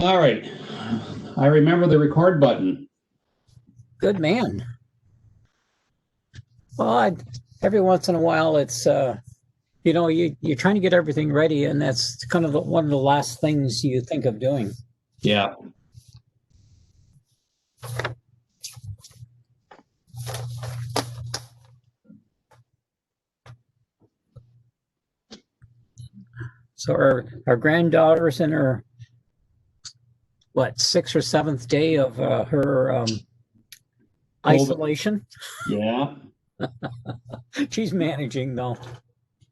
All right. I remember the record button. Good man. Well, every once in a while, it's you're trying to get everything ready, and that's kind of one of the last things you think of doing. Yeah. So our granddaughter's in her sixth or seventh day of her isolation. Yeah. She's managing though.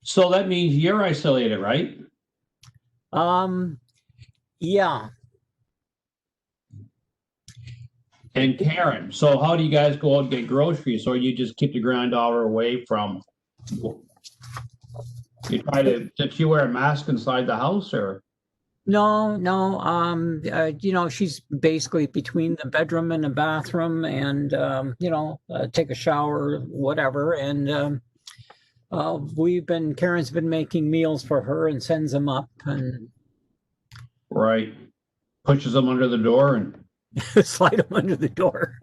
So that means you're isolated, right? Yeah. And Karen, so how do you guys go out and get groceries? Or you just keep the granddaughter away from? You try to? Did you wear a mask inside the house, or? No. She's basically between the bedroom and the bathroom, and take a shower, whatever. And Karen's been making meals for her and sends them up, and Right. Pushes them under the door and slide them under the door.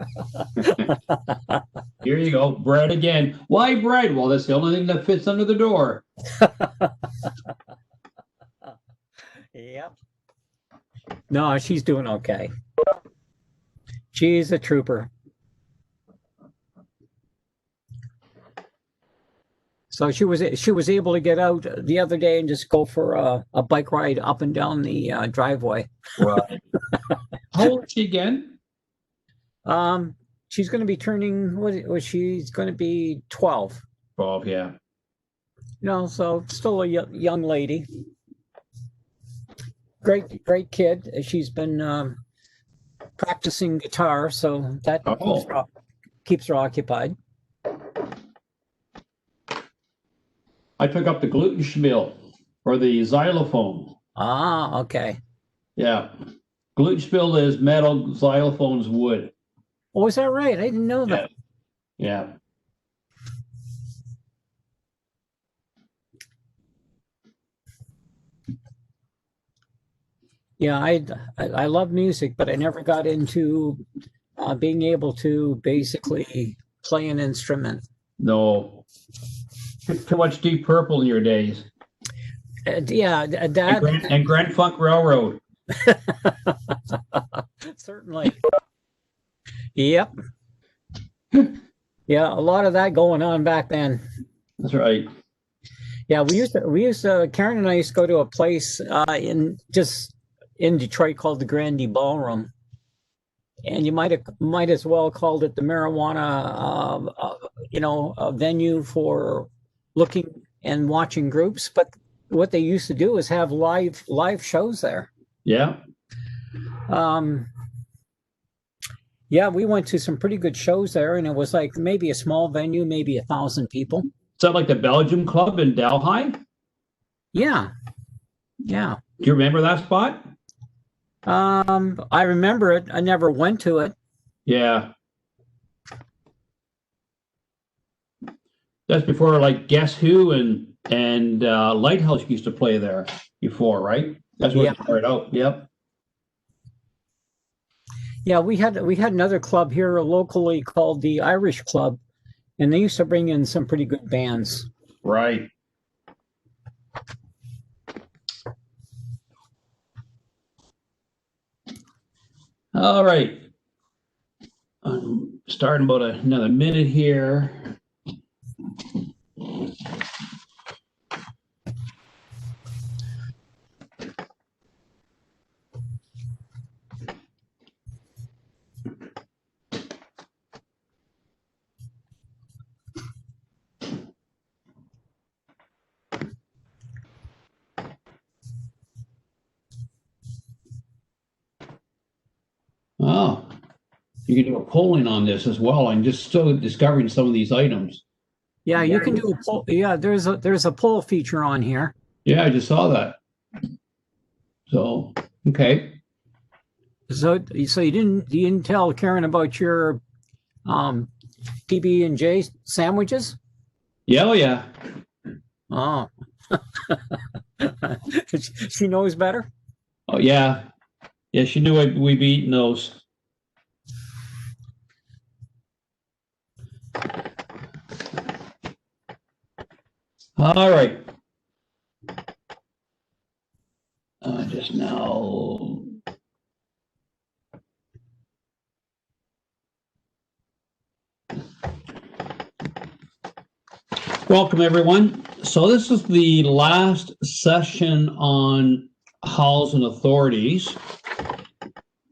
here you go, bread again. Why bread? Well, that's the only thing that fits under the door. Yep. No, she's doing okay. She's a trooper. So she was able to get out the other day and just go for a bike ride up and down the driveway. Right. How old is she again? She's going to be turning she's going to be 12. 12, yeah. So still a young lady. Great kid. She's been practicing guitar, so that keeps her occupied. I took up the gluten or the xylophone. Ah, okay. Yeah. Gluten is metal, xylophone's wood. Oh, is that right? I didn't know that. Yeah. Yeah, I love music, but I never got into being able to basically play an instrument. No. Too much Deep Purple in your days. Yeah, that and Grand Funk Railroad. Certainly. Yep. Yeah, a lot of that going on back then. That's right. Yeah, we used to Karen and I used to go to a place in Detroit called the Grandee Ballroom, and you might as well called it the marijuana a venue for looking and watching groups. But what they used to do is have live shows there. Yeah. Yeah, we went to some pretty good shows there, and it was like maybe a small venue, maybe 1,000 people. Is that like the Belgium Club in Delhi? Yeah. Do you remember that spot? I remember it. I never went to it. Yeah. That's before like Guess Who and Lighthouse used to play there before, right? That's what it started out. Yep. Yeah, we had another club here locally called the Irish Club, and they used to bring in some pretty good bands. Right. All right. I'm starting about another minute here. Oh, you can do a polling on this as well. I'm just still discovering some of these items. Yeah, you can do a poll. Yeah, there's a poll feature on here. Yeah, I just saw that. So, okay. So you didn't tell Karen about your PB&J sandwiches? Yeah, oh yeah. Oh. She knows better? Oh yeah. Yeah, she knew we'd be eating those. All right. Just now. Welcome, everyone. So this is the last session on housing authorities.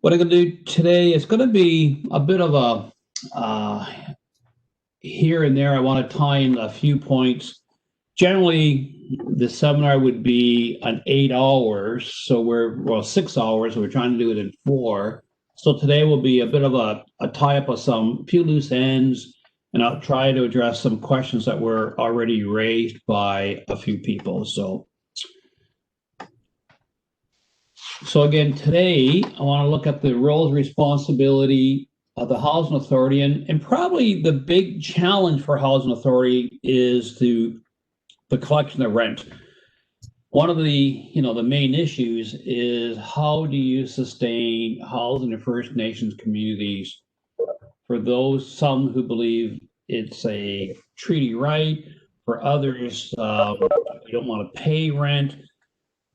What I'm going to do today is going to be a bit of a here and there. I want to tie in a few points. Generally, the seminar would be an 8 hours. So well, 6 hours. So we're trying to do it in 4. So today will be a bit of a tie up of some few loose ends, and I'll try to address some questions that were already raised by a few people. So again, today I want to look at the roles and responsibility of the housing authority, and probably the big challenge for housing authority is the collection of rent. One of the main issues is how do you sustain housing in First Nations communities for those, some who believe it's a treaty right, for others you don't want to pay rent,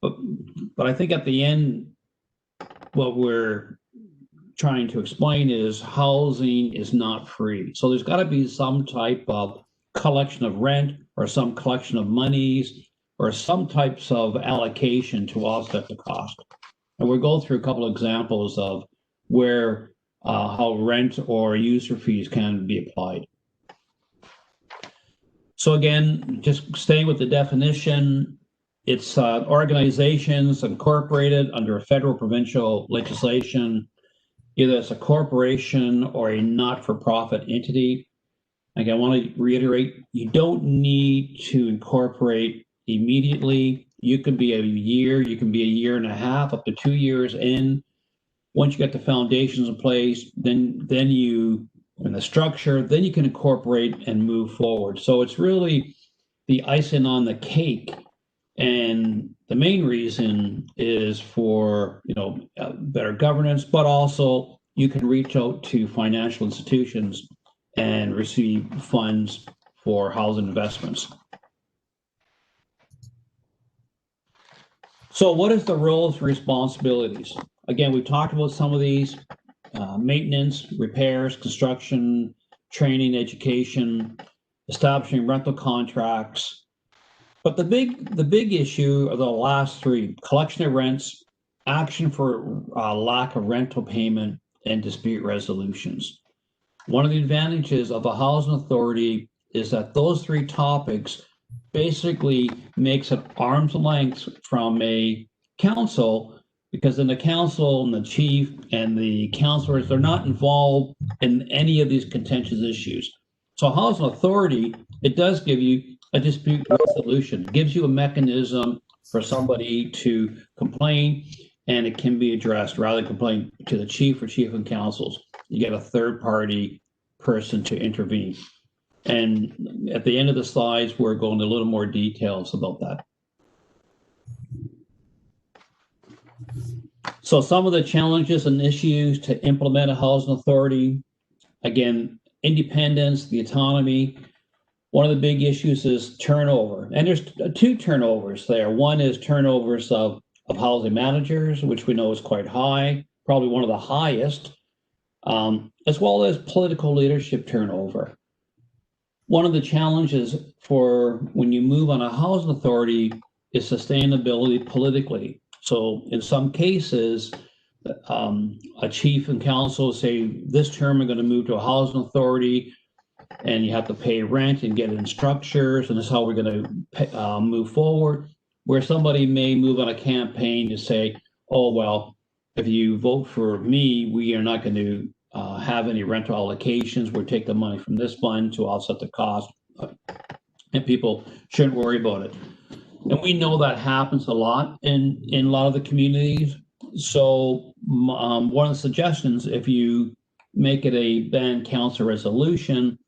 but I think at the end what we're trying to explain is housing is not free. So there's got to be some type of collection of rent or some collection of monies or some types of allocation to offset the cost. And we'll go through a couple of examples of where how rent or user fees can be applied. So again, just staying with the definition, it's organizations incorporated under federal provincial legislation, either as a corporation or a not-for-profit entity. Again, I want to reiterate, you don't need to incorporate immediately. You can be a year, you can be a year and a half, up to 2 years in. Once you get the foundations in place, then you, and the structure, then you can incorporate and move forward. So it's really the icing on the cake. And the main reason is for, better governance, but also you can reach out to financial institutions and receive funds for housing investments. So what is the roles and responsibilities? Again, we've talked about some of these: maintenance, repairs, construction, training, education, establishing rental contracts. But the big issue are the last 3: collection of rents, action for lack of rental payment, and dispute resolutions. One of the advantages of a housing authority is that those 3 topics basically makes it arm's length from a council, because then the council and the chief and the councilors, they're not involved in any of these contentious issues. So housing authority, it does give you a dispute resolution. It gives you a mechanism for somebody to complain, and it can be addressed. Rather than complain to the chief or chief and councils, you get a third-party person to intervene. And at the end of the slides, we're going into a little more details about that. So some of the challenges and issues to implement a housing authority: again, independence, the autonomy. One of the big issues is turnover. And there's 2 turnovers there. One is turnovers of housing managers, which we know is quite high, probably one of the highest, as well as political leadership turnover. One of the challenges for when you move on a housing authority is sustainability politically. So in some cases, a chief and council say, this term we're going to move to a housing authority, and you have to pay rent and get in structures, and this is how we're going to move forward. Where somebody may move on a campaign to say, oh, well, if you vote for me, we are not going to have any rental allocations. We'll take the money from this fund to offset the cost, and people shouldn't worry about it. And we know that happens a lot in a lot of the communities. So one of the suggestions, if you make it a band council resolution,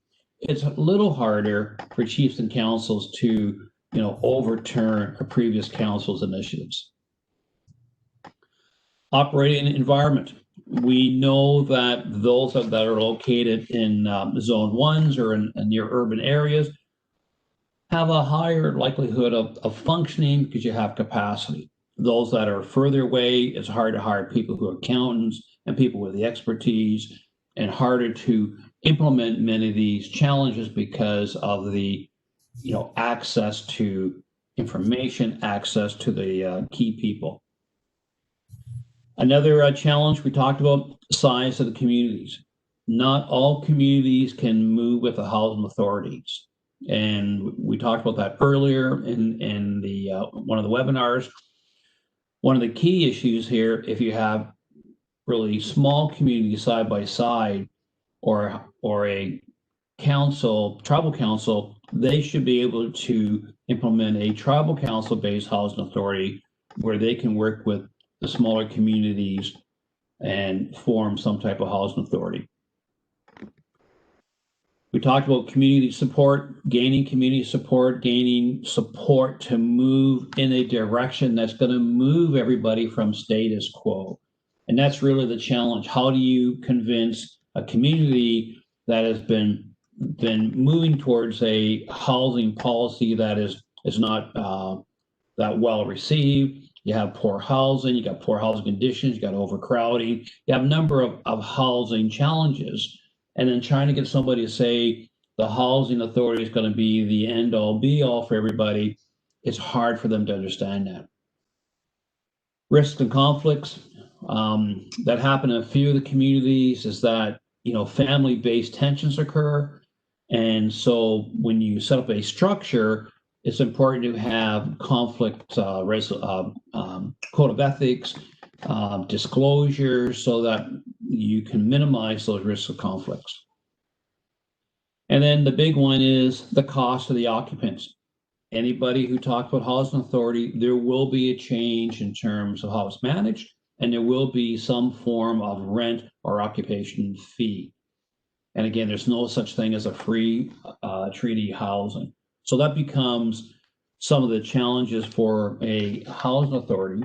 it's a little harder for chiefs and councils to overturn a previous council's initiatives. Operating environment. We know that those that are located in zone ones or in near urban areas have a higher likelihood of functioning because you have capacity. Those that are further away, it's hard to hire people who are accountants and people with the expertise, and harder to implement many of these challenges because of the access to information, access to the key people. Another challenge we talked about, size of the communities. Not all communities can move with the housing authorities. And we talked about that earlier in the one of the webinars. One of the key issues here, if you have really small communities side by side, or a council, tribal council, they should be able to implement a tribal council-based housing authority where they can work with the smaller communities and form some type of housing authority. We talked about community support, gaining community support, gaining support to move in a direction that's going to move everybody from status quo. And that's really the challenge. How do you convince a community that has been moving towards a housing policy that is not that well received? You have poor housing, you got poor housing conditions, you got overcrowding, you have a number of housing challenges. And then trying to get somebody to say the housing authority is going to be the end all be all for everybody, it's hard for them to understand that. Risks and conflicts that happen in a few of the communities is that, family-based tensions occur. And so when you set up a structure, it's important to have conflict code of ethics, disclosures, so that you can minimize those risks of conflicts. And then the big one is the cost of the occupants. Anybody who talks about housing authority, there will be a change in terms of how it's managed, and there will be some form of rent or occupation fee. And again, there's no such thing as a free treaty housing. So that becomes some of the challenges for a housing authority.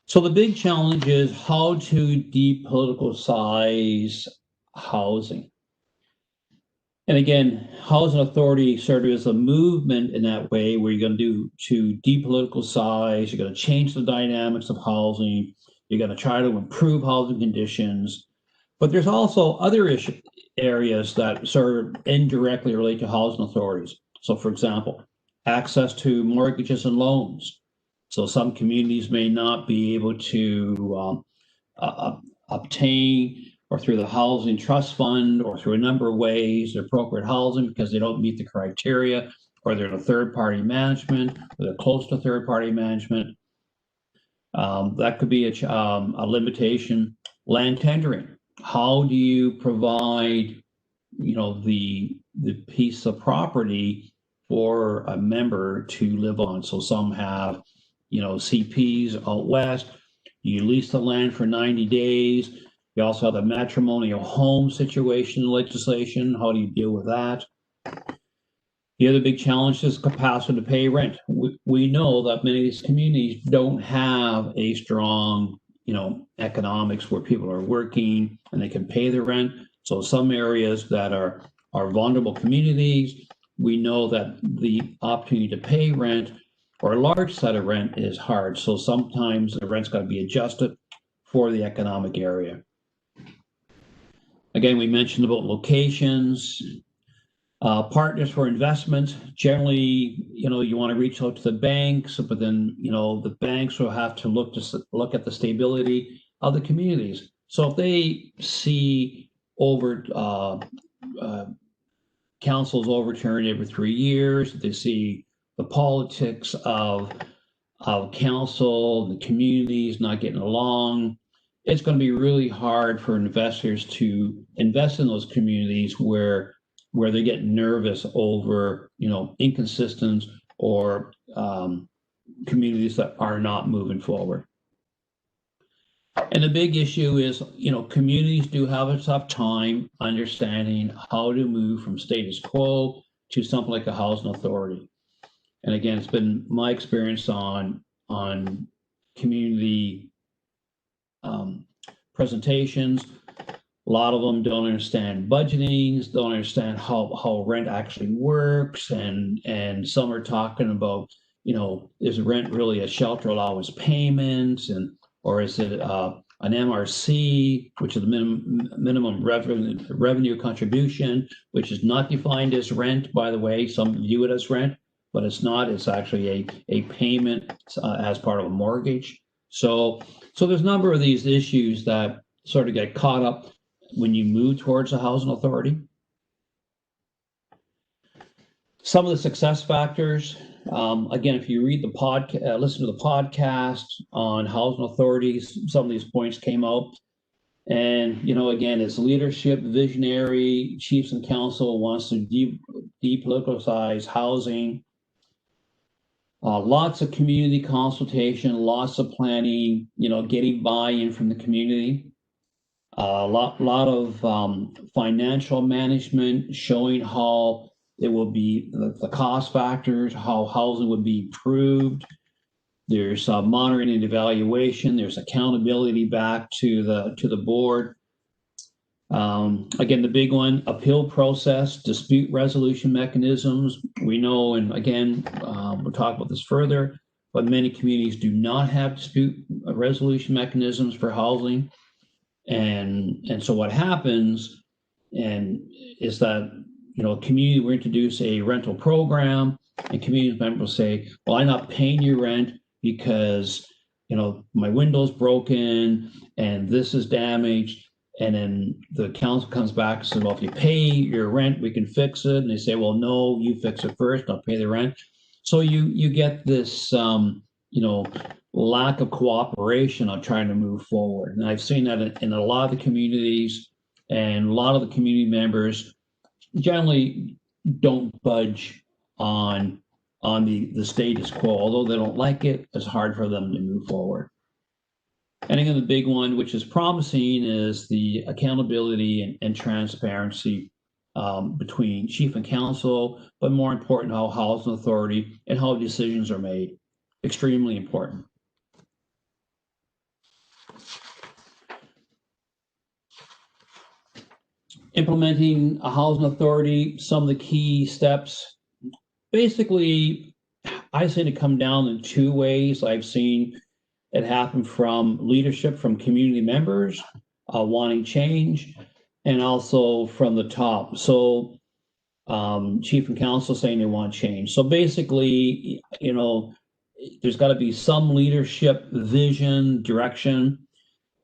So the big challenge is how to depoliticize housing. And again, housing authority sort of is a movement in that way where you're going to depoliticize, you're going to change the dynamics of housing, you're going to try to improve housing conditions. But there's also other areas that sort of indirectly relate to housing authorities. So for example, access to mortgages and loans. So some communities may not be able to obtain, or through the housing trust fund, or through a number of ways, their appropriate housing because they don't meet the criteria, or they're in a third-party management, or they're close to third-party management. That could be a limitation. Land tendering. How do you provide, the piece of property for a member to live on? So some have, CPs out west. You lease the land for 90 days. You also have the matrimonial home situation legislation. How do you deal with that? The other big challenge is capacity to pay rent. We know that many of these communities don't have a strong, economics where people are working and they can pay their rent. So some areas that are vulnerable communities, we know that the opportunity to pay rent or a large set of rent is hard. So sometimes the rent's got to be adjusted for the economic area. Again, we mentioned about locations, partners for investment. Generally, you want to reach out to the banks, but then, the banks will have to look at the stability of the communities. So if they see councils overturned every 3 years, if they see the politics of council, the communities not getting along, it's going to be really hard for investors to invest in those communities where they get nervous over, inconsistent or communities that are not moving forward. And the big issue is, communities do have a tough time understanding how to move from status quo to something like a housing authority. And again, it's been my experience on community presentations. A lot of them don't understand budgetings, don't understand how rent actually works, and some are talking about, is rent really a shelter allowance payment, or is it an MRC, which is the minimum revenue contribution, which is not defined as rent, by the way. Some view it as rent, but it's not. It's actually a payment as part of a mortgage. So there's a number of these issues that sort of get caught up when you move towards a housing authority. Some of the success factors, again, if you read the podcast, listen to the podcast on housing authorities, some of these points came out. And, again, it's leadership, visionary, chiefs and council wants to depoliticize housing. Lots of community consultation, lots of planning, getting buy-in from the community. A lot of financial management, showing how it will be the cost factors, how housing would be improved. There's monitoring and evaluation. There's accountability back to the board. Again, the big one, appeal process, dispute resolution mechanisms. We know, and again, we'll talk about this further, but many communities do not have dispute resolution mechanisms for housing. And so what happens is that, a community will introduce a rental program, and community members say, well, I'm not paying you rent because, my window's broken and this is damaged. And then the council comes back and says, well, if you pay your rent, we can fix it. And they say, well, no, you fix it first, I'll pay the rent. So you get this, lack of cooperation on trying to move forward. And I've seen that in a lot of the communities, and a lot of the community members generally don't budge on the status quo. Although they don't like it, it's hard for them to move forward. And again, the big one, which is promising, is the accountability and transparency between chief and council, but more important, how housing authority and how decisions are made. Extremely important. Implementing a housing authority, some of the key steps. Basically, I see it come down in two ways. I've seen it happen from leadership, from community members wanting change, and also from the top. So chief and council saying they want change. So basically, there's got to be some leadership, vision, direction,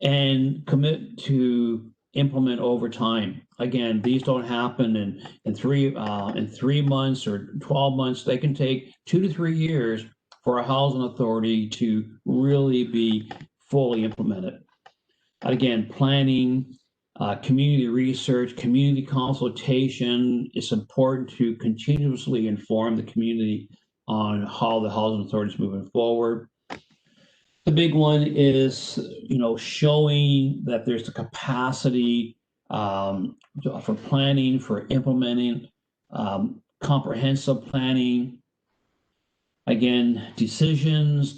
and commit to implement over time. Again, these don't happen in 3 months or 12 months. They can take 2 to 3 years for a housing authority to really be fully implemented. And again, planning, community research, community consultation. It's important to continuously inform the community on how the housing authority is moving forward. The big one is, showing that there's a capacity for planning, for implementing, comprehensive planning. Again, decisions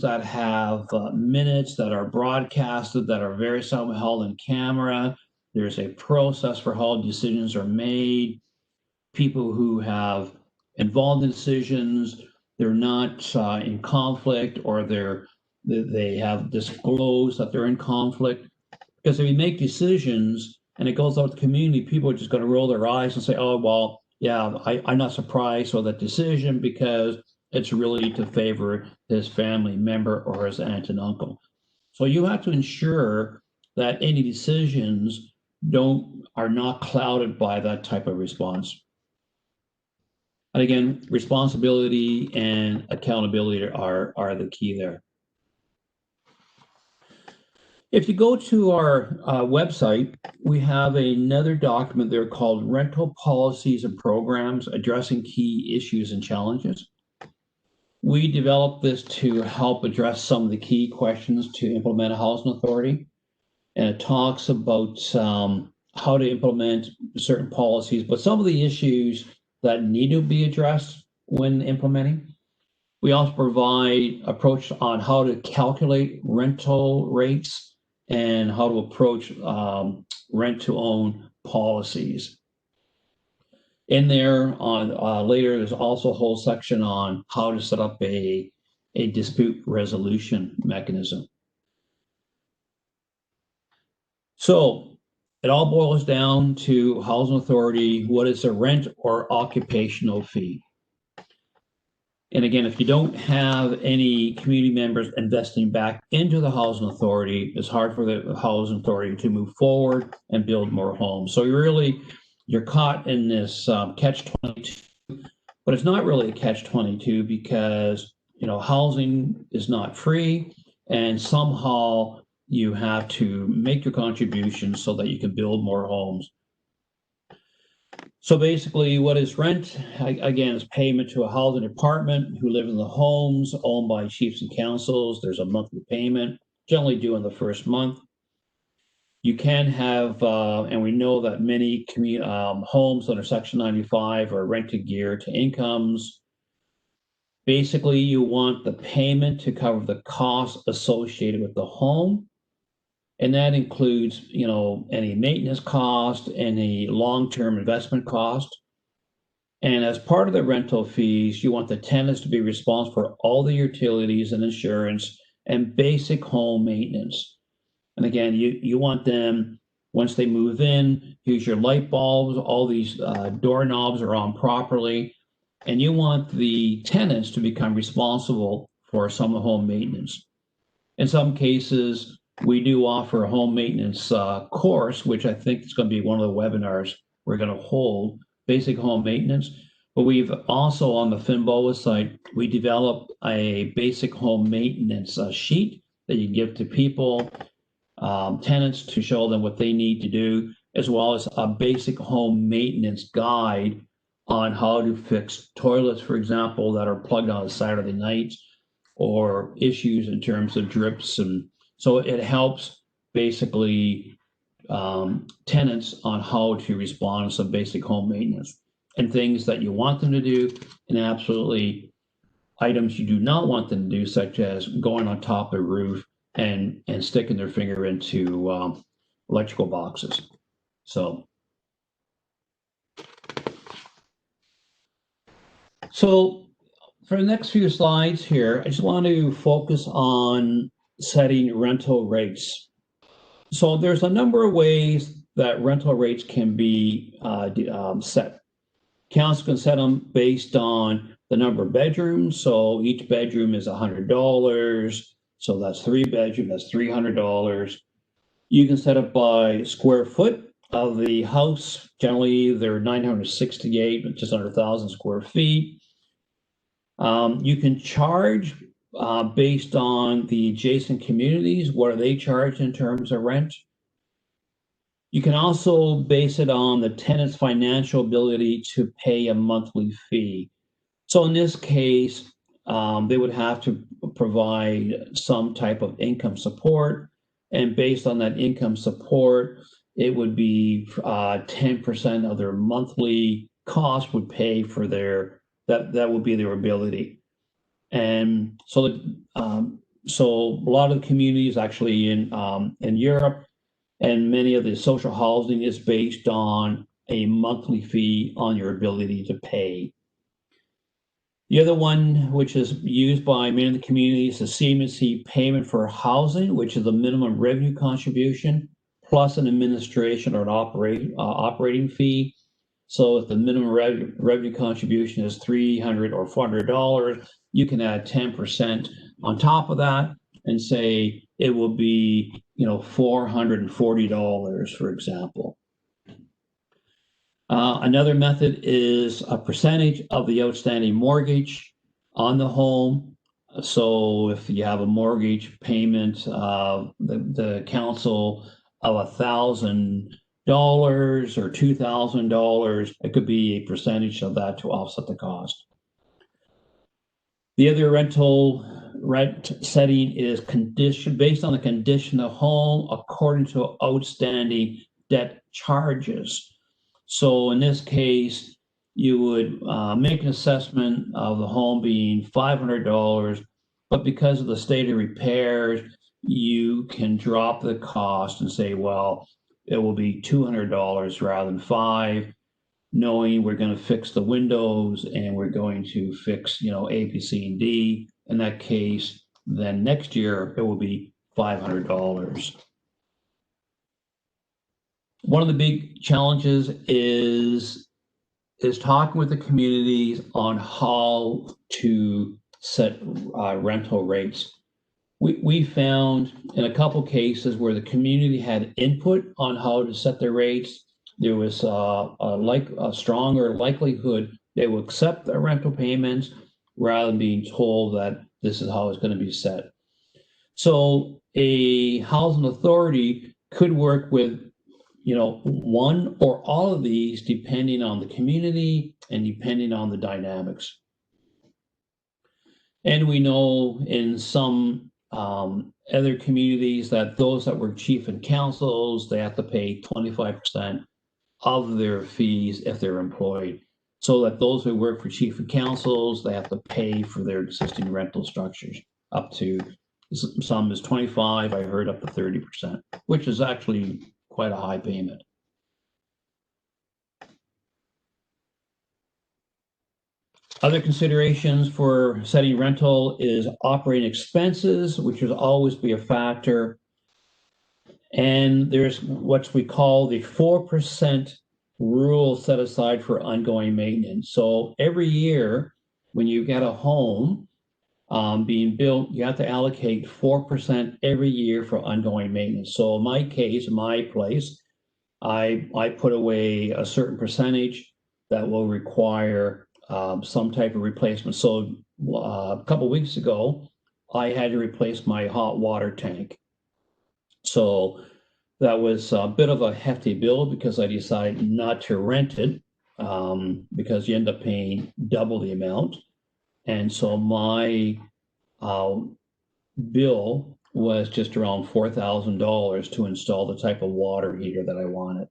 that have minutes that are broadcasted, that are very seldom held in camera. There's a process for how decisions are made. People who have involved in decisions, they're not in conflict, or they have disclosed that they're in conflict. Because if you make decisions and it goes out to the community, people are just going to roll their eyes and say, oh, well, yeah, I'm not surprised with that decision because it's really to favor his family member or his aunt and uncle. So you have to ensure that any decisions are not clouded by that type of response. And again, responsibility and accountability are the key there. If you go to our website, we have another document there called Rental Policies and Programs Addressing Key Issues and Challenges. We developed this to help address some of the key questions to implement a housing authority. And it talks about how to implement certain policies, but some of the issues that need to be addressed when implementing. We also provide approach on how to calculate rental rates and how to approach rent-to-own policies. In there on later, there's also a whole section on how to set up a dispute resolution mechanism. So it all boils down to housing authority. What is a rent or occupational fee? And again, if you don't have any community members investing back into the housing authority, it's hard for the housing authority to move forward and build more homes. So you're caught in this catch-22, but it's not really a catch-22 because housing is not free, and somehow you have to make your contributions so that you can build more homes. So basically, what is rent? Again, is payment to a housing department who live in the homes owned by chiefs and councils. There's a monthly payment, generally due in the first month. You can have, and we know that many homes under Section 95 are rented geared to incomes. Basically, you want the payment to cover the costs associated with the home. And that includes, any maintenance cost, any long-term investment cost. And as part of the rental fees, you want the tenants to be responsible for all the utilities and insurance and basic home maintenance. And again, you want them, once they move in, use your light bulbs, all these doorknobs are on properly. And you want the tenants to become responsible for some home maintenance. In some cases, we do offer a home maintenance course, which I think is going to be one of the webinars we're going to hold, basic home maintenance. But we've also, on the FNNBOA site, we developed a basic home maintenance sheet that you give to people, tenants, to show them what they need to do, as well as a basic home maintenance guide on how to fix toilets, for example, that are plugged on a Saturday night, or issues in terms of drips. And so it helps basically tenants on how to respond to some basic home maintenance and things that you want them to do, and absolutely items you do not want them to do, such as going on top of a roof and sticking their finger into electrical boxes. So for the next few slides here, I just want to focus on setting rental rates. So there's a number of ways that rental rates can be set. Council can set them based on the number of bedrooms. So each bedroom is $100. So that's 3 bedrooms, that's $300. You can set it by square foot of the house. Generally, they're 968, just under 1,000 square feet. You can charge based on the adjacent communities. What are they charged in terms of rent? You can also base it on the tenant's financial ability to pay a monthly fee. So in this case, they would have to provide some type of income support. And based on that income support, it would be 10% of their monthly cost would pay for that would be their ability. And so a lot of the communities actually in Europe, and many of the social housing is based on a monthly fee on your ability to pay. The other one, which is used by many of the communities, is CMC payment for housing, which is a minimum revenue contribution plus an administration or an operating fee. So if the minimum revenue contribution is $300 or $400, you can add 10% on top of that and say it will be, $440, for example. Another method is a percentage of the outstanding mortgage on the home. So if you have a mortgage payment, the council of $1,000 or $2,000, it could be a percentage of that to offset the cost. The other rent setting is based on the condition of home according to outstanding debt charges. So in this case, you would make an assessment of the home being $500, but because of the state of repairs, you can drop the cost and say, well, it will be $200 rather than $500, knowing we're going to fix the windows and we're going to fix, A, B, C, and D. In that case, then next year it will be $500. One of the big challenges is talking with the communities on how to set rental rates. We found in a couple cases where the community had input on how to set their rates, there was a stronger likelihood they will accept the rental payments rather than being told that this is how it's going to be set. So a housing authority could work with one or all of these depending on the community and depending on the dynamics. And we know in some other communities that those that were chief and councils, they have to pay 25% of their fees if they're employed. So that those who work for chief and councils, they have to pay for their existing rental structures up to, some is 25, I heard up to 30%, which is actually quite a high payment. Other considerations for setting rental is operating expenses, which will always be a factor. And there's what we call the 4% rule set aside for ongoing maintenance. So every year when you get a home being built, you have to allocate 4% every year for ongoing maintenance. So in my case, my place, I put away a certain percentage that will require some type of replacement. So a couple of weeks ago, I had to replace my hot water tank. So that was a bit of a hefty bill because I decided not to rent it because you end up paying double the amount. And so my bill was just around $4,000 to install the type of water heater that I wanted.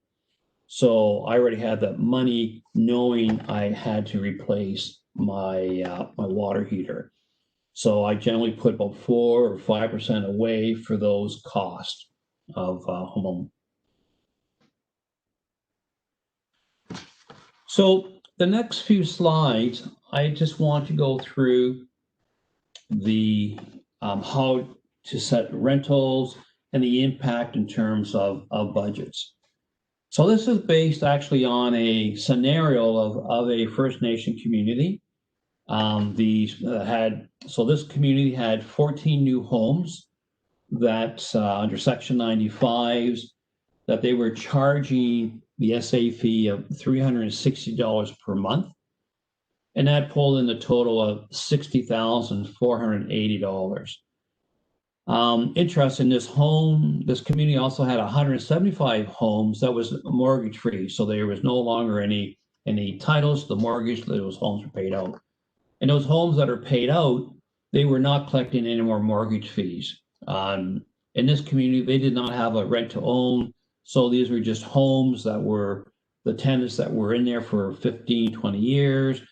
So I already had that money knowing I had to replace my my water heater. So I generally put about 4 or 5% away for those costs of home. So the next few slides, I just want to go through the how to set rentals and the impact in terms of budgets. So this is based actually on a scenario of a First Nation community. This community had 14 new homes that under Section 95s that they were charging the SA fee of $360 per month. And that pulled in a total of $60,480. Interesting, this community also had 175 homes that was mortgage free. So there was no longer any titles to the mortgage. Those homes were paid out. And those homes that are paid out, they were not collecting any more mortgage fees. In this community, they did not have a rent to own. So these were just homes that were the tenants that were in there for 15, 20 years,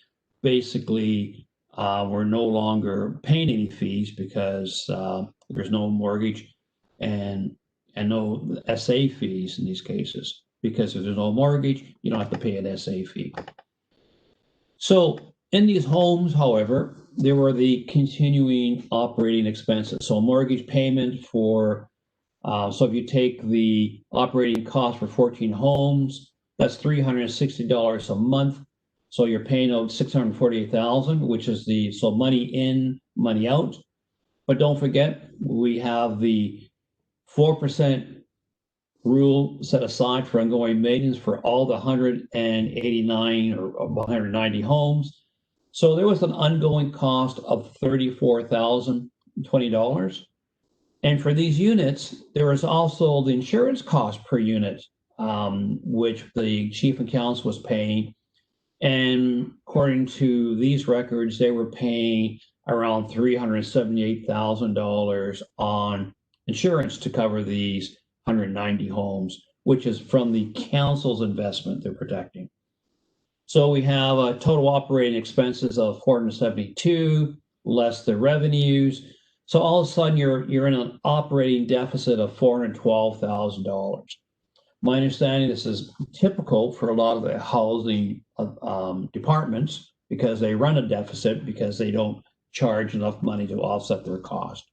basically were no longer paying any fees because there's no mortgage and no SA fees in these cases, because if there's no mortgage, you don't have to pay an SA fee. So in these homes, however, there were the continuing operating expenses. So mortgage payment for, so if you take the operating cost for 14 homes, that's $360 a month. So you're paying out $648,000, which is so money in, money out. But don't forget, we have the 4% rule set aside for ongoing maintenance for all the 189 or 190 homes. So there was an ongoing cost of $34,020. And for these units, there was also the insurance cost per unit, which the chief and council was paying. And according to these records, they were paying around $378,000 on insurance to cover these 190 homes, which is from the council's investment they're protecting. So we have a total operating expenses of 472 less the revenues. So all of a sudden you're in an operating deficit of $412,000. My understanding, this is typical for a lot of the housing departments because they run a deficit because they don't charge enough money to offset their cost.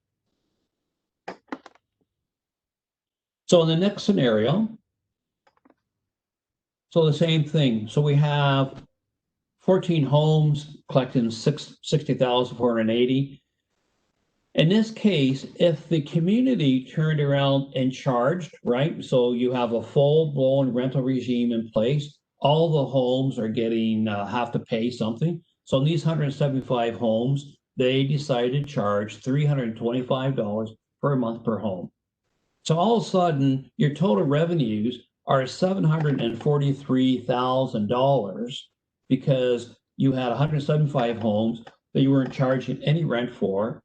So in the next scenario, so the same thing. So we have 14 homes collecting 60,480. In this case, if the community turned around and charged, right? So you have a full-blown rental regime in place. All the homes are getting have to pay something. So in these 175 homes, they decided to charge $325 per month per home. So all of a sudden, your total revenues are $743,000 because you had 175 homes that you weren't charging any rent for,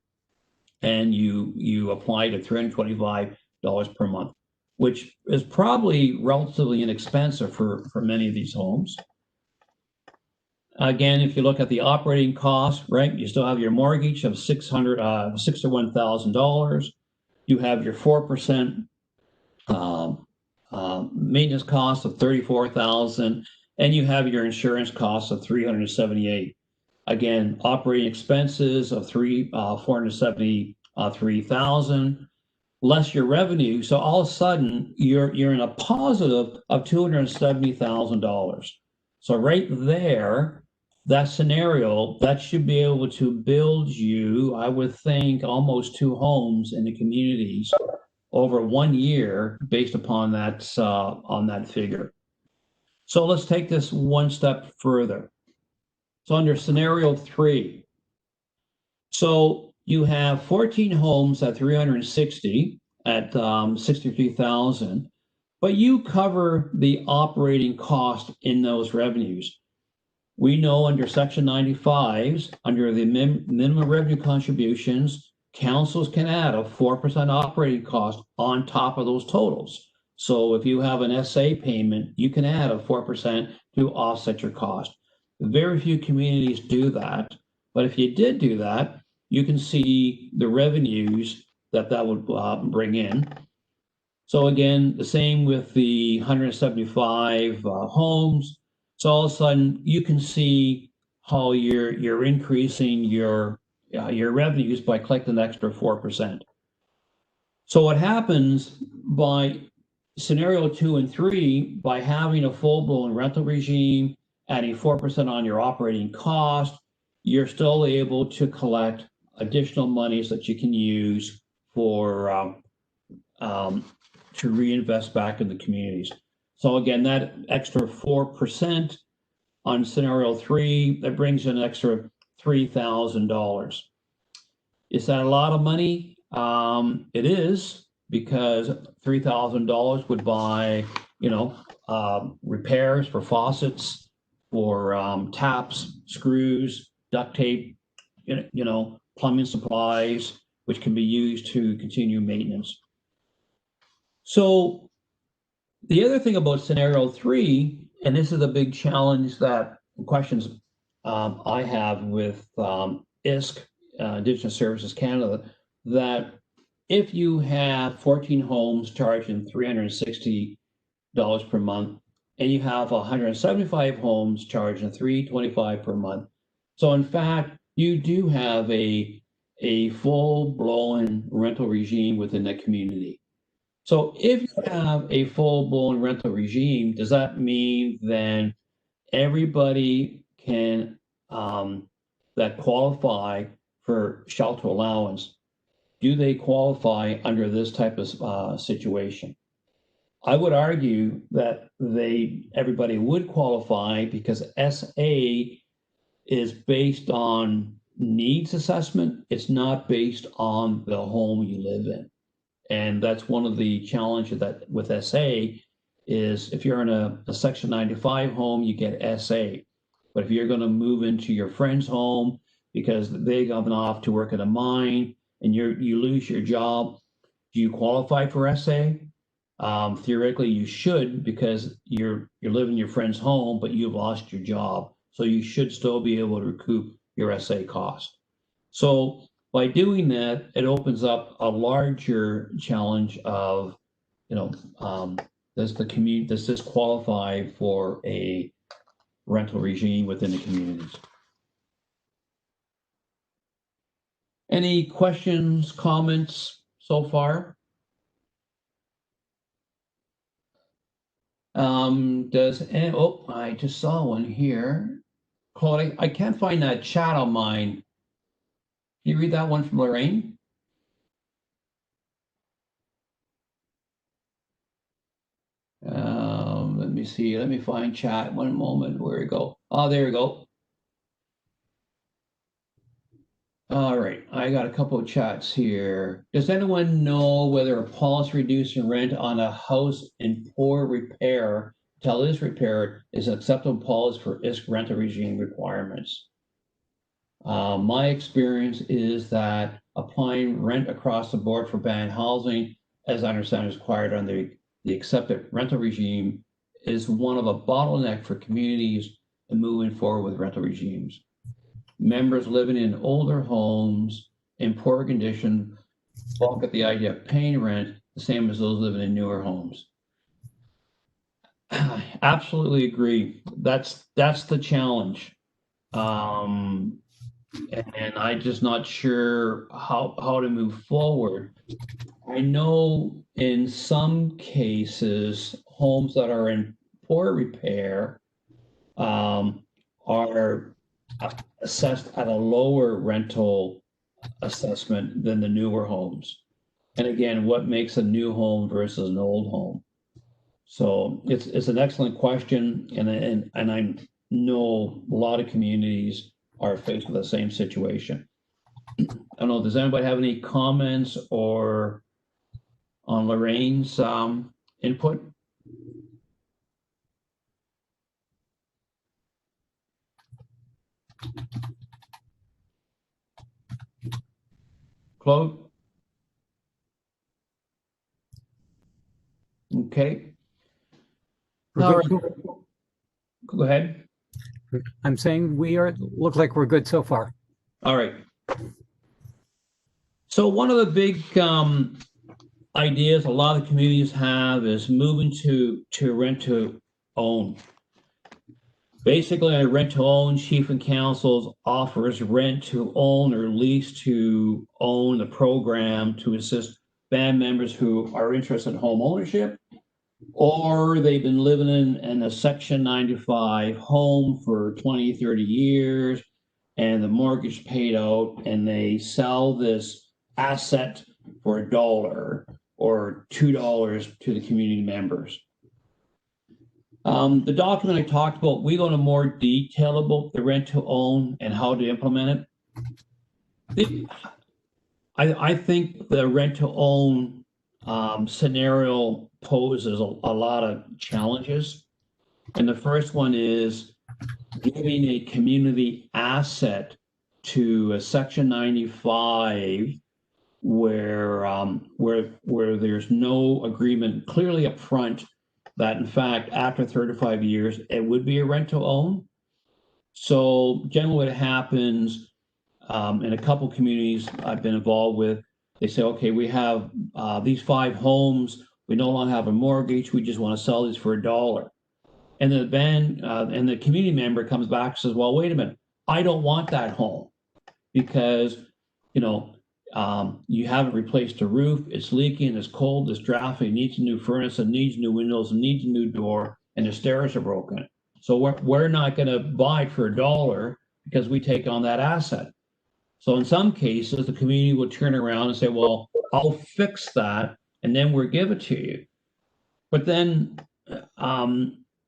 and you applied at $325 per month, which is probably relatively inexpensive for many of these homes. Again, if you look at the operating costs, right, you still have your mortgage of $61,000. You have your 4% maintenance cost of $34,000, and you have your insurance costs of $378. Again, operating expenses of $473,000 less your revenue. So all of a sudden you're in a positive of $270,000. So right there, that scenario, that should be able to build you, I would think, almost 2 homes in the communities over 1 year based upon that on that figure. So let's take this one step further. So under scenario 3, so you have 14 homes at 360 at 63,000, but you cover the operating cost in those revenues. We know under Section 95s, under the minimum revenue contributions, councils can add a 4% operating cost on top of those totals. So if you have an SA payment, you can add a 4% to offset your cost. Very few communities do that, but if you did do that, you can see the revenues that would bring in. So again, the same with the 175 homes. So all of a sudden, you can see how you're increasing your revenues by collecting an extra 4%. So what happens by scenario 2 and 3, by having a full-blown rental regime, adding 4% on your operating cost, you're still able to collect additional monies that you can use for to reinvest back in the communities. So again, that extra 4% on scenario 3, that brings in an extra $3,000. Is that a lot of money? It is, because $3,000 would buy, repairs for faucets, for taps, screws, duct tape, plumbing supplies, which can be used to continue maintenance. So the other thing about scenario 3, and this is a big challenge that questions I have with ISC, Indigenous Services Canada, that if you have 14 homes charging $360 per month, and you have 175 homes charging $325 per month, so in fact, you do have a full-blown rental regime within the community. So if you have a full-blown rental regime, does that mean then everybody can that qualify for shelter allowance, do they qualify under this type of situation? I would argue that everybody would qualify, because SA is based on needs assessment. It's not based on the home you live in. And that's one of the challenges that with SA is, if you're in a Section 95 home, you get SA. But if you're going to move into your friend's home because they gone off to work at a mine and you lose your job, do you qualify for SA? Theoretically, you should, because you're living in your friend's home, but you've lost your job. So you should still be able to recoup your SA cost. So by doing that, it opens up a larger challenge of, does this qualify for a rental regime within the communities? Any questions, comments so far? I just saw one here. Claude, I can't find that chat on mine. Can you read that one from Lorraine? Let me see. Let me find chat. One moment. Where we go? Oh, there we go. All right. I got a couple of chats here. Does anyone know whether a policy reducing rent on a house in poor repair till it is repaired is an acceptable policy for ISK rental regime requirements? My experience is that applying rent across the board for banned housing, as I understand is required under the accepted rental regime, is one of a bottleneck for communities in moving forward with rental regimes. Members living in older homes in poor condition balk at the idea of paying rent the same as those living in newer homes. Absolutely agree. That's the challenge. And I'm just not sure how to move forward. I know in some cases, homes that are in poor repair are assessed at a lower rental assessment than the newer homes. And again, what makes a new home versus an old home? So it's an excellent question, and I know a lot of communities are faced with the same situation. I don't know, does anybody have any comments or on Lorraine's input? Claude? Okay. All right. Go ahead. I'm saying look like we're good so far. All right. So one of the big ideas a lot of communities have is moving to rent to own. Basically, a rent to own, chief and councils offers rent to own or lease to own the program to assist band members who are interested in home ownership, or they've been living in a Section 95 home for 20, 30 years, and the mortgage paid out, and they sell this asset for $1 or $2 to the community members. The document I talked about, we go into more detail about the rent to own and how to implement it. I think the rent to own scenario poses a lot of challenges. And the first one is giving a community asset to a Section 95 where there's no agreement clearly up front that in fact after 35 years it would be a rent to own. So generally what happens in a couple communities I've been involved with, they say, okay, we have these 5 homes, we no longer have a mortgage, we just want to sell these for $1. And the band and the community member comes back and says, well, wait a minute, I don't want that home because you haven't replaced the roof, it's leaking, it's cold, it's drafty, it needs a new furnace, it needs new windows, it needs a new door, and the stairs are broken. So we're not going to buy it for $1 because we take on that asset. So in some cases, the community will turn around and say, well, I'll fix that, and then we'll give it to you. But then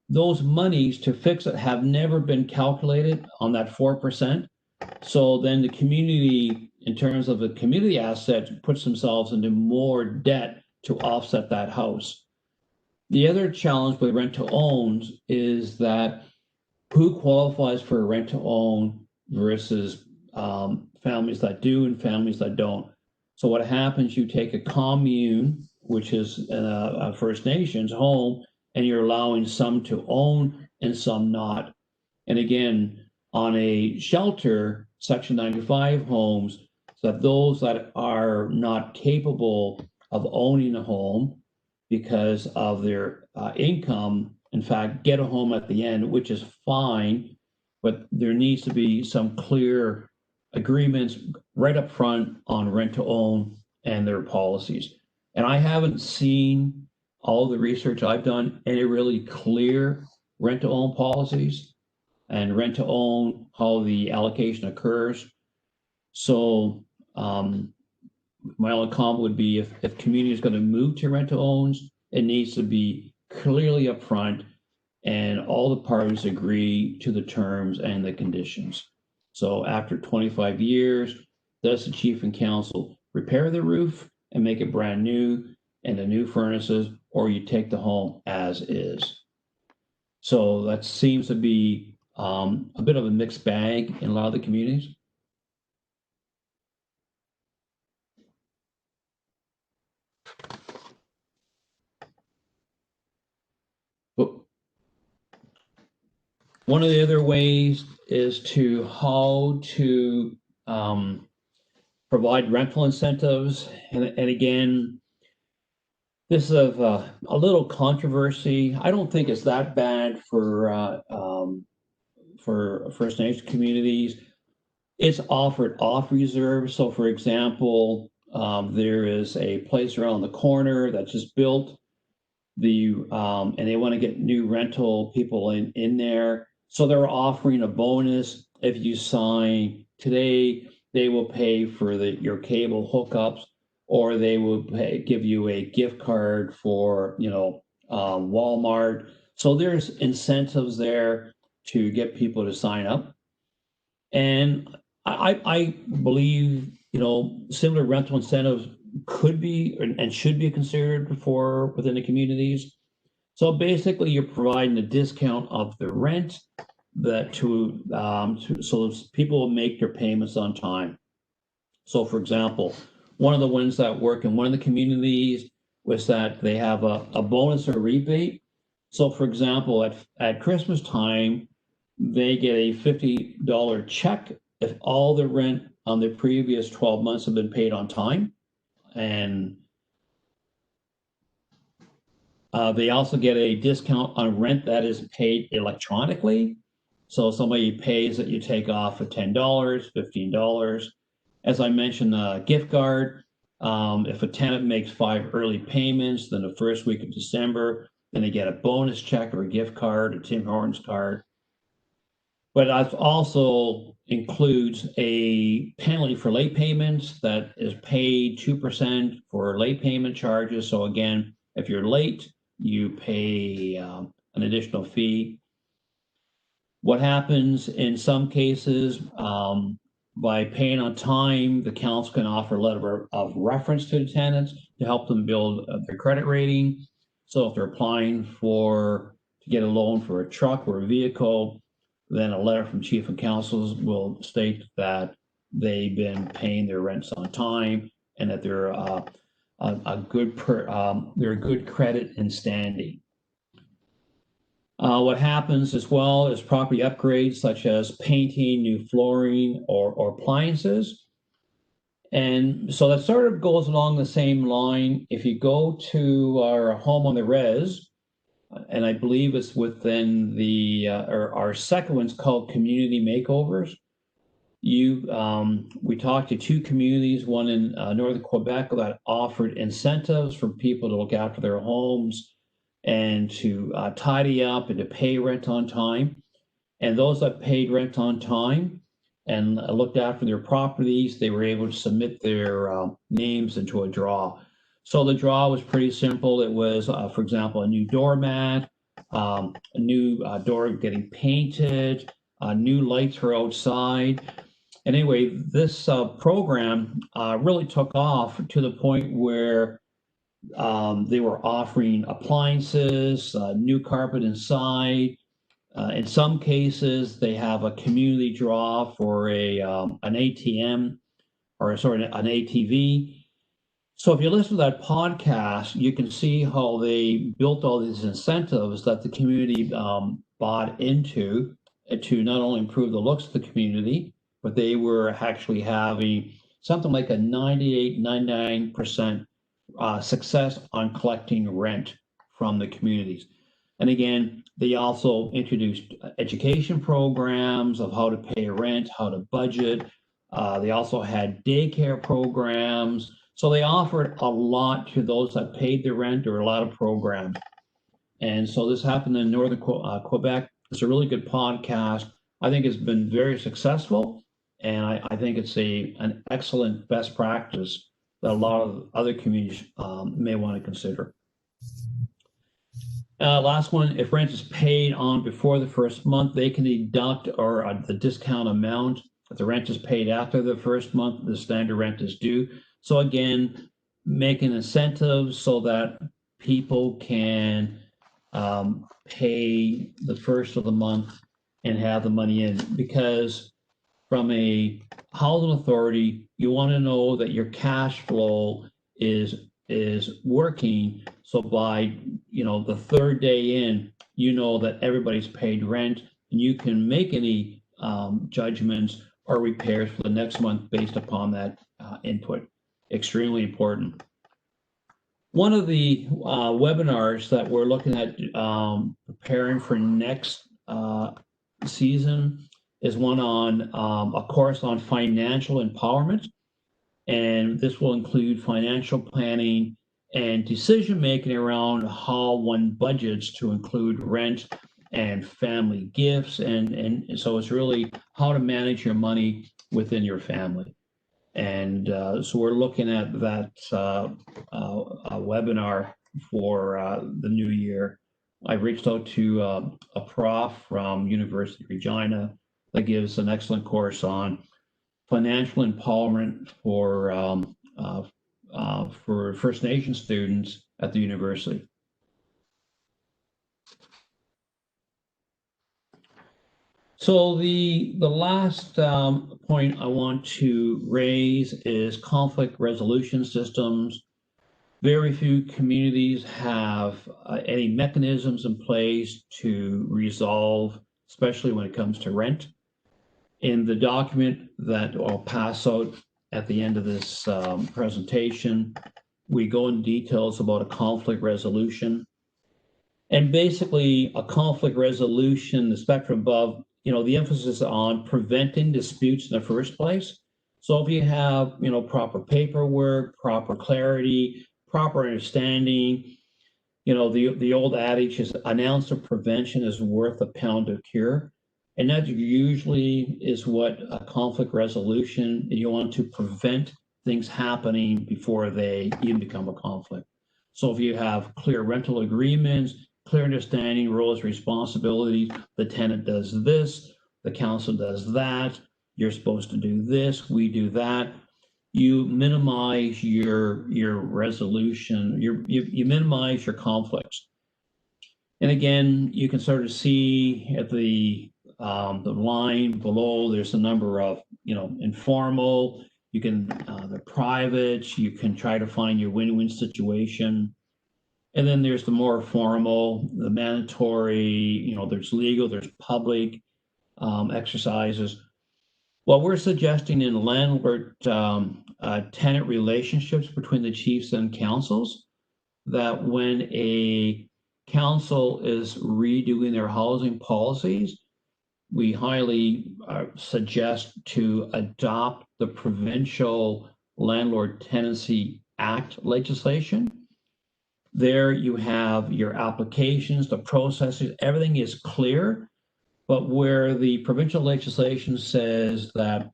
those monies to fix it have never been calculated on that 4%. So then the community, in terms of the community asset, puts themselves into more debt to offset that house. The other challenge with rent to owns is that who qualifies for a rent to own versus families that do and families that don't. So what happens, you take a commune which is a First Nations home, and you're allowing some to own and some not. And again, on a shelter, Section 95 homes, so that those that are not capable of owning a home because of their income, in fact, get a home at the end, which is fine, but there needs to be some clear agreements right up front on rent to own and their policies. And I haven't seen all the research I've done any really clear rent to own policies and rent to own, how the allocation occurs. So my only comment would be if community is going to move to rent to owns, it needs to be clearly upfront and all the parties agree to the terms and the conditions. So after 25 years, does the chief and council repair the roof and make it brand new and the new furnaces, or you take the home as is? So that seems to be a bit of a mixed bag in a lot of the communities. But one of the other ways is to how to provide rental incentives. And again, this is a little controversy. I don't think it's that bad for First Nation communities. It's offered off reserve. So for example, there is a place around the corner that's just built, and they want to get new rental people in there. So they're offering a bonus. If you sign today, they will pay for your cable hookups, or they will give you a gift card for, Walmart. So there's incentives there to get people to sign up. And I believe, similar rental incentives could be and should be considered for within the communities. So basically, you're providing a discount of the rent so people will make their payments on time. So, for example, one of the ones that work in one of the communities was that they have a bonus or rebate. So, for example, at Christmas time, they get a $50 check if all the rent on the previous 12 months have been paid on time. And they also get a discount on rent that is paid electronically. So somebody pays that you take off at $10, $15. As I mentioned, a gift card. If a tenant makes 5 early payments, then the first week of December, then they get a bonus check or a gift card, a Tim Hortons card. But it also includes a penalty for late payments that is paid 2% for late payment charges. So again, if you're late, you pay an additional fee. What happens in some cases, by paying on time, the council can offer a letter of reference to the tenants to help them build their credit rating. So if they're applying to get a loan for a truck or a vehicle, then a letter from chief and councils will state that they've been paying their rents on time and that they're they're a good credit and standing. What happens as well is property upgrades such as painting, new flooring, or appliances. And so that sort of goes along the same line. If you go to our home on the res, and I believe it's within our second one's called community makeovers. We talked to 2 communities, one in northern Quebec, that offered incentives for people to look after their homes and to tidy up and to pay rent on time. And those that paid rent on time and looked after their properties, they were able to submit their names into a draw. So the draw was pretty simple. It was, for example, a new doormat, a new door getting painted, new lights for outside. And anyway, this program really took off to the point where they were offering appliances, new carpet inside. In some cases, they have a community draw for an ATM, or sorry, an ATV. So if you listen to that podcast, you can see how they built all these incentives that the community bought into to not only improve the looks of the community, but they were actually having something like a 98, 99% success on collecting rent from the communities. And again, they also introduced education programs of how to pay rent, how to budget. They also had daycare programs. So they offered a lot to those that paid the rent. There were a lot of programs. And so this happened in northern Quebec. It's a really good podcast. I think it's been very successful. And I think it's an excellent best practice that a lot of other communities may want to consider. Last one, if rent is paid on before the first month, they can deduct or the discount amount. If the rent is paid after the first month, the standard rent is due. So again, making incentives so that people can pay the first of the month and have the money in. Because from a housing authority, you want to know that your cash flow is working. So by the third day in, you know that everybody's paid rent, and you can make any judgments or repairs for the next month based upon that input. Extremely important. One of the webinars that we're looking at preparing for next season is one on a course on financial empowerment. And this will include financial planning and decision making around how one budgets to include rent and family gifts. And so it's really how to manage your money within your family. And so we're looking at that webinar for the new year. I reached out to a prof from University of Regina that gives an excellent course on financial empowerment for First Nation students at the university. So the last point I want to raise is conflict resolution systems. Very few communities have any mechanisms in place to resolve, especially when it comes to rent. In the document that I'll pass out at the end of this presentation, we go into details about a conflict resolution. And basically, a conflict resolution, the spectrum above, the emphasis on preventing disputes in the first place. So if you have, proper paperwork, proper clarity, proper understanding, the old adage is an ounce of prevention is worth a pound of cure. And that usually is what a conflict resolution, you want to prevent things happening before they even become a conflict. So if you have clear rental agreements, clear understanding, roles, responsibilities, the tenant does this, the council does that, you're supposed to do this, we do that, you minimize your resolution, you minimize your conflicts. And again, you can sort of see at the line below, there's a number of, informal, you can, the private, you can try to find your win-win situation. And then there's the more formal, the mandatory, there's legal, there's public exercises. What we're suggesting in landlord tenant relationships between the chiefs and councils, that when a council is redoing their housing policies, we highly suggest to adopt the Provincial Landlord Tenancy Act legislation. There you have your applications, the processes, everything is clear. But where the provincial legislation says that,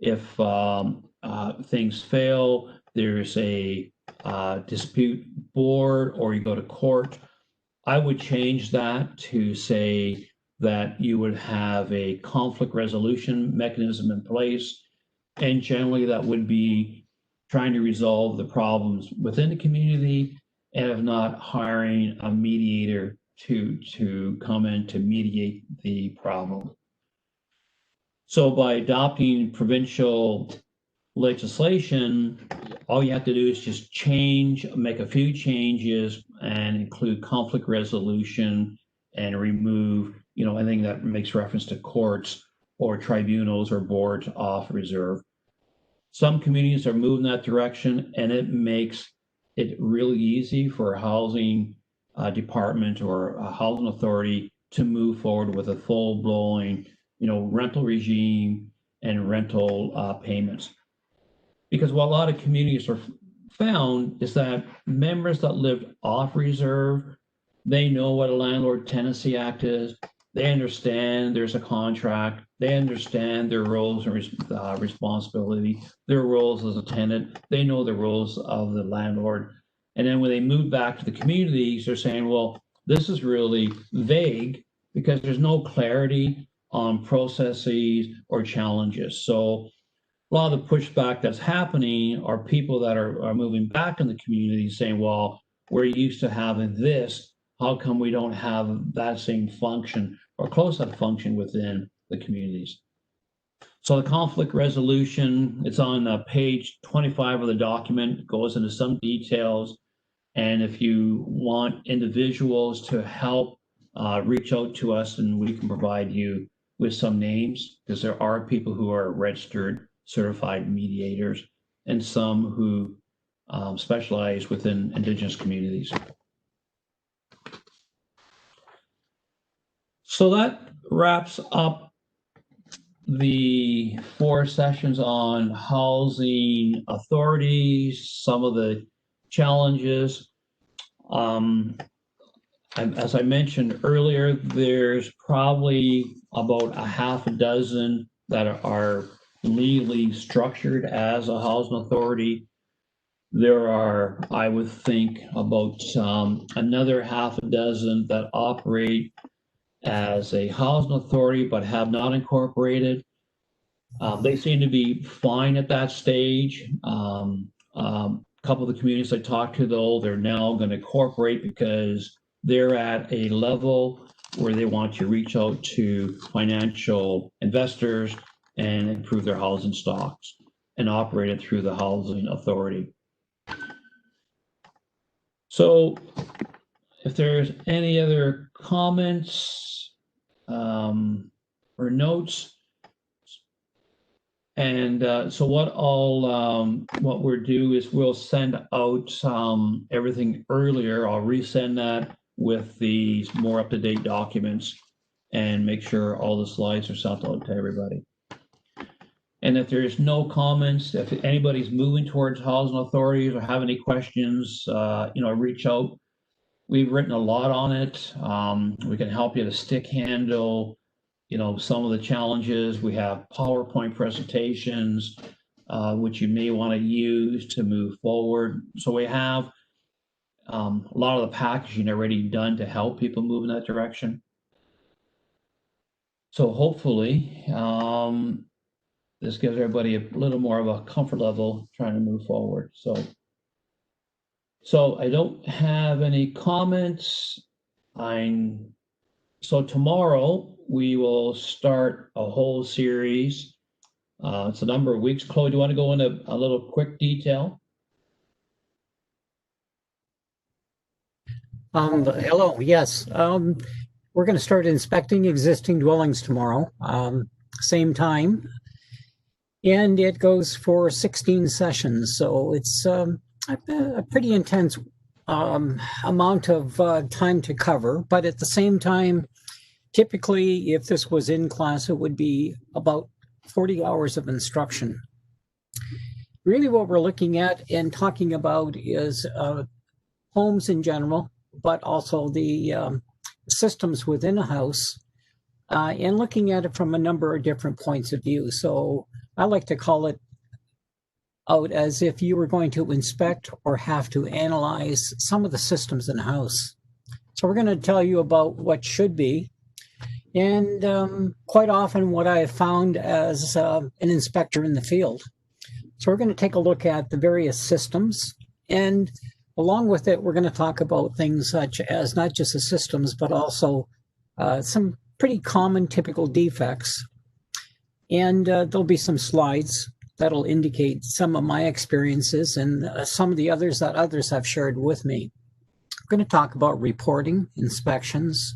if things fail, there's a dispute board or you go to court, I would change that to say that you would have a conflict resolution mechanism in place. And generally that would be trying to resolve the problems within the community, and if not, hiring a mediator to come in to mediate the problem. So by adopting provincial legislation, all you have to do is just make a few changes and include conflict resolution and remove, anything that makes reference to courts or tribunals or boards off reserve. Some communities are moving that direction, and it makes it really easy for a housing department or a housing authority to move forward with a full-blown, rental regime and rental payments. Because what a lot of communities are found is that members that lived off reserve, they know what a landlord tenancy act is. They understand there's a contract. They understand their roles and responsibility, their roles as a tenant. They know the roles of the landlord. And then when they move back to the communities, they're saying, well, this is really vague because there's no clarity on processes or challenges. So a lot of the pushback that's happening are people that are moving back in the community saying, well, we're used to having this. How come we don't have that same function or close that function within the communities? So the conflict resolution, it's on page 25 of the document, goes into some details. And if you want individuals to help, reach out to us and we can provide you with some names, because there are people who are registered certified mediators and some who specialize within Indigenous communities. So that wraps up the 4 sessions on housing authorities, some of the challenges. As I mentioned earlier, there's probably about a half a dozen that are legally structured as a housing authority. There are, I would think, about another half a dozen that operate as a housing authority but have not incorporated. They seem to be fine at that stage. A couple of the communities I talked to, though, they're now going to incorporate because they're at a level where they want to reach out to financial investors and improve their housing stocks and operate it through the housing authority. So if there's any other comments or notes, and so what we'll do is we'll send out everything earlier. I'll resend that with these more up-to-date documents and make sure all the slides are sent out to everybody. And if there's no comments, if anybody's moving towards housing authorities or have any questions, reach out. We've written a lot on it. We can help you to stick handle, some of the challenges. We have PowerPoint presentations, which you may want to use to move forward. So we have a lot of the packaging already done to help people move in that direction. So hopefully, this gives everybody a little more of a comfort level trying to move forward. So I don't have any comments. So tomorrow we will start a whole series. It's a number of weeks. Chloe, do you want to go into a little quick detail? Hello, yes. We're going to start inspecting existing dwellings tomorrow, same time. And it goes for 16 sessions. So it's a pretty intense amount of time to cover. But at the same time, typically, if this was in class, it would be about 40 hours of instruction. Really what we're looking at and talking about is homes in general, but also the systems within a house, and looking at it from a number of different points of view. So I like to call it out as if you were going to inspect or have to analyze some of the systems in a house. So we're going to tell you about what should be, and quite often what I have found as an inspector in the field. So we're going to take a look at the various systems, and along with it, we're going to talk about things such as not just the systems, but also some pretty common typical defects. And there'll be some slides that'll indicate some of my experiences and some of the others that others have shared with me. I'm going to talk about reporting, inspections,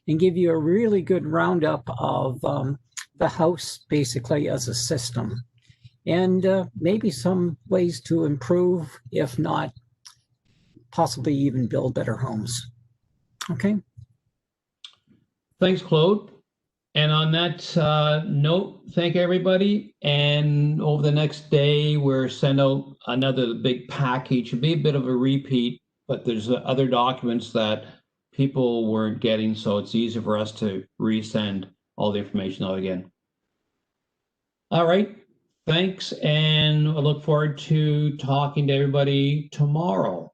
and give you a really good roundup of the house basically as a system, and maybe some ways to improve, if not possibly even build better homes. Okay. Thanks, Claude. And on that note, thank everybody. And over the next day, we're send out another big package. It'll be a bit of a repeat, but there's other documents that people weren't getting, so it's easy for us to resend all the information out again. All right, thanks, and I look forward to talking to everybody tomorrow.